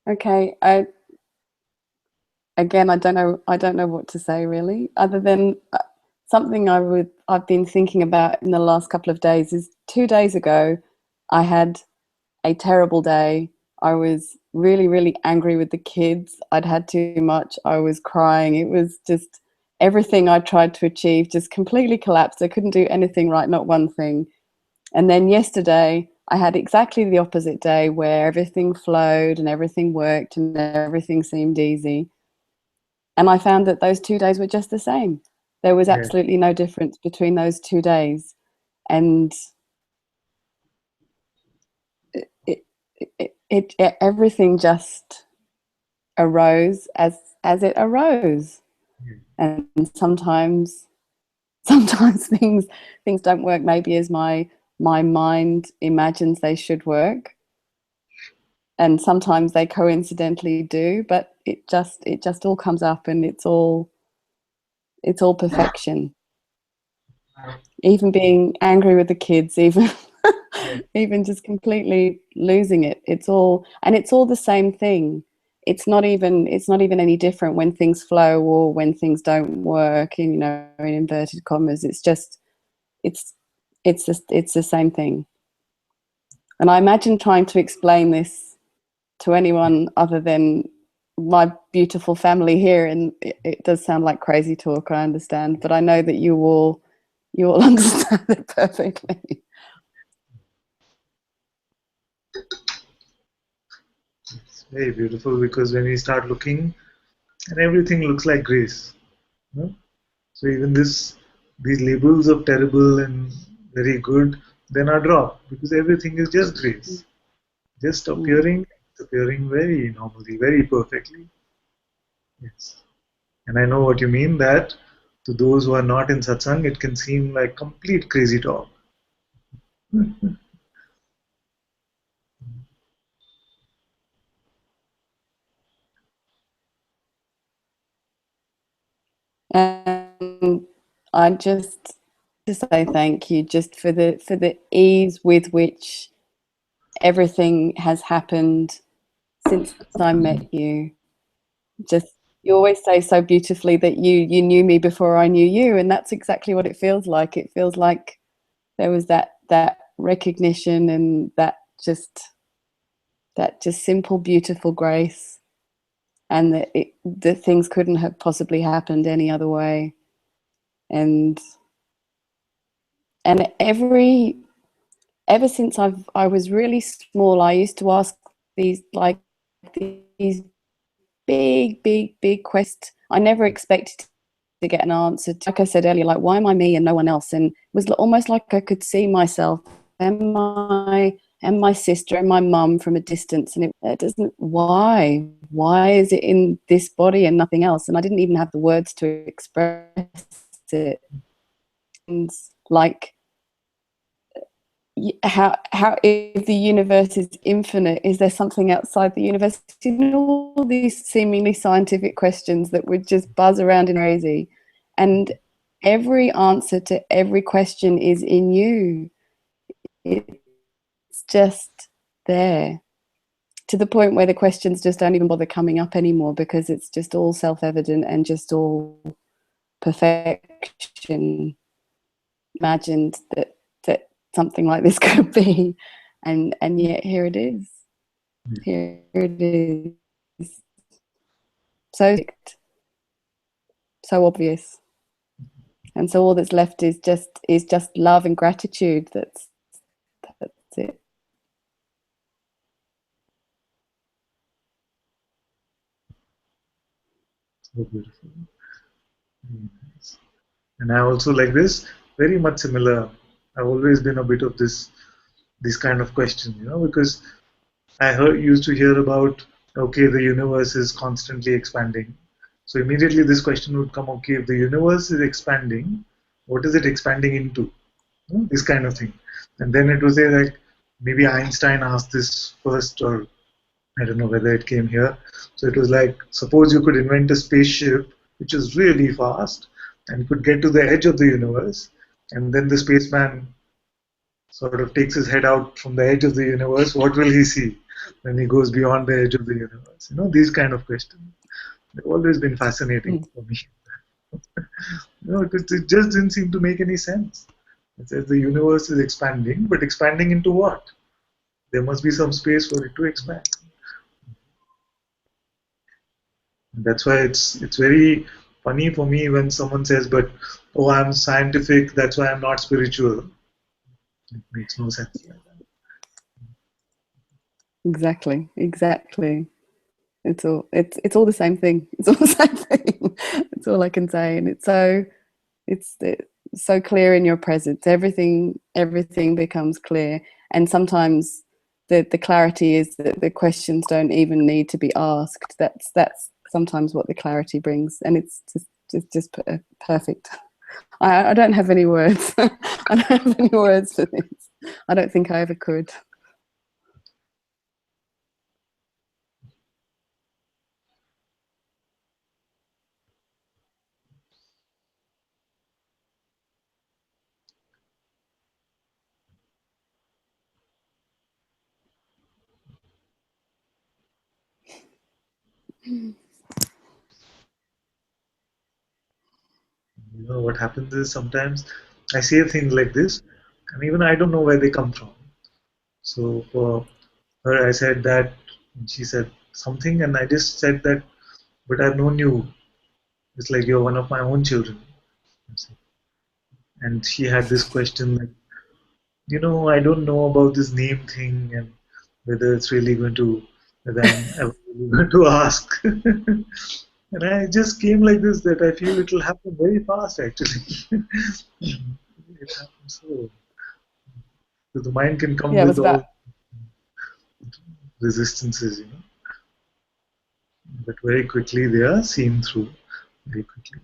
Okay. Again, I don't know. I don't know what to say really, other than something I've been thinking about in the last couple of days. Is 2 days ago, I had a terrible day. I was really, really angry with the kids. I'd had too much. I was crying. It was just everything I tried to achieve just completely collapsed. I couldn't do anything right, not one thing. And then yesterday, I had exactly the opposite day where everything flowed and everything worked and everything seemed easy. And I found that those 2 days were just the same. There was Yeah, absolutely no difference between those 2 days. And it, everything just arose as it arose. yeah, And sometimes things don't work maybe as my mind imagines they should work, and sometimes they coincidentally do, but it just all comes up, and it's all perfection. Even being angry with the kids, even yeah, even just completely losing it, it's all the same thing. It's not even any different when things flow or when things don't work, in inverted commas. It's it's the same thing. And I imagine trying to explain this to anyone other than my beautiful family here, and it does sound like crazy talk, I understand, but I know that you all understand it perfectly. it's very beautiful because when we start looking, and everything looks like grace. You know? So even these labels of terrible and very good, then are dropped because everything is just grace, just Mm. appearing very normally, very perfectly. Yes, and I know what you mean that to those who are not in satsang, it can seem like complete crazy talk. And I just to say thank you just for the ease with which everything has happened since I met you. Just you always say so beautifully that you knew me before I knew you, and that's exactly what it feels like. It feels like there was that recognition and that just simple beautiful grace, and that things couldn't have possibly happened any other way. And and ever since I was really small, I used to ask these big questions. I never expected to get an answer to. Like I said earlier, like, why am I me and no one else? And it was almost like I could see myself and my sister and my mum from a distance, and it doesn't. Why is it in this body and nothing else? And I didn't even have the words to express it. And like, how if the universe is infinite, is there something outside the universe? All these seemingly scientific questions that would just buzz around in crazy, and every answer to every question is in you. It's just there, to the point where the questions just don't even bother coming up anymore, because it's just all self-evident and just all perfection imagined that something like this could be, and yet here it is. Here it is. So so obvious. And so all that's left is just love and gratitude. That's it. So beautiful. Very nice. And I also like this, very much similar. I've always been a bit of this kind of question, because used to hear about, okay, the universe is constantly expanding. So immediately this question would come, okay, if the universe is expanding, what is it expanding into? This kind of thing. And then it was there like maybe Einstein asked this first, or I don't know whether it came here. So it was like, suppose you could invent a spaceship which is really fast and could get to the edge of the universe, and then the spaceman sort of takes his head out from the edge of the universe. What will he see? when he goes beyond the edge of the universe. These kind of questions. They've always been fascinating for me. It just didn't seem to make any sense. It says the universe is expanding, but expanding into what? There must be some space for it to expand. That's why it's very funny for me when someone says, "But oh, I'm scientific. That's why I'm not spiritual." It makes no sense like that. Exactly, exactly. It's all the same thing. It's all the same thing. It's all I can say, and it's so clear in your presence. Everything becomes clear, and sometimes the clarity is that the questions don't even need to be asked. That's sometimes what the clarity brings, and it's just perfect. I don't have any words. I don't have any words for this. I don't think I ever could. What happens is sometimes I say things like this, and even I don't know where they come from. So for her, I said that, and she said something, and I just said that, but I've known you. It's like you're one of my own children. And she had this question like, I don't know about this name thing and whether it's really going to, whether I'm ever really going to ask. And I just came like this that I feel it will happen very fast actually. It happens so the mind can come Yeah, it was with about all resistances, but very quickly they are seen through. Very quickly.